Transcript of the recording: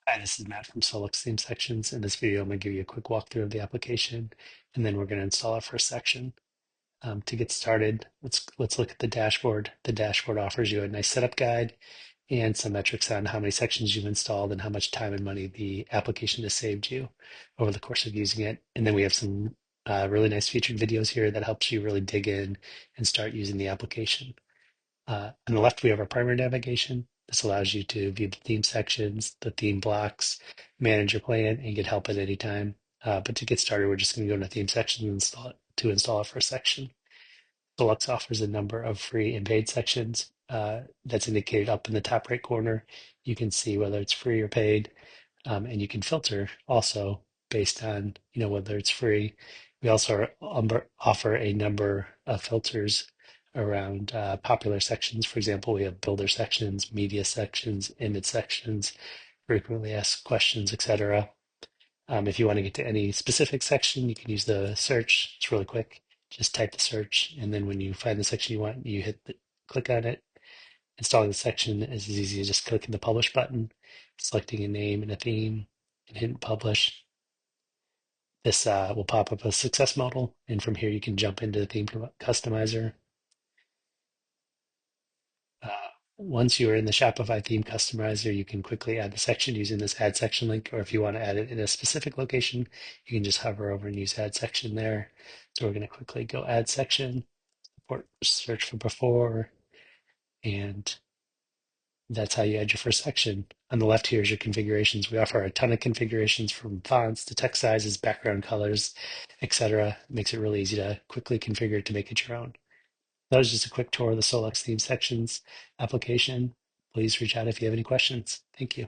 Hi, this is Matt from SoLux Theme Sections. In this video, I'm going to give you a quick walkthrough of the application, and then we're going to install our first section. To get started, let's look at the dashboard. The dashboard offers you a nice setup guide and some metrics on how many sections you've installed and how much time and money the application has saved you over the course of using it. And then we have some really nice featured videos here that helps you really dig in and start using the application. On the left, we have our primary navigation. This allows you to view the theme sections, the theme blocks, manage your plan, and get help at any time. But to get started, we're just going to go into theme sections and install it for a section. SoLux offers a number of free and paid sections that's indicated up in the top right corner. You can see whether it's free or paid, and you can filter also based on whether it's free. We also offer a number of filters around popular sections. For example, we have builder sections, media sections, image sections, frequently asked questions, etc. If you want to get to any specific section, you can use the search. It's really quick. Just type the search, and then when you find the section you want, you click on it. Installing the section is as easy as just clicking the publish button, selecting a name and a theme, and hitting publish. This will pop up a success model, and from here you can jump into the theme customizer. Once you are in the Shopify theme customizer, you can quickly add the section using this add section link, or if you want to add it in a specific location, you can just hover over and use add section there. So we're going to quickly go add section, search for before, and that's how you add your first section. On the left here is your configurations. We offer a ton of configurations from fonts to text sizes, background colors, etc. It makes it really easy to quickly configure to make it your own. That was just a quick tour of the SoLux theme sections application. Please reach out if you have any questions. Thank you.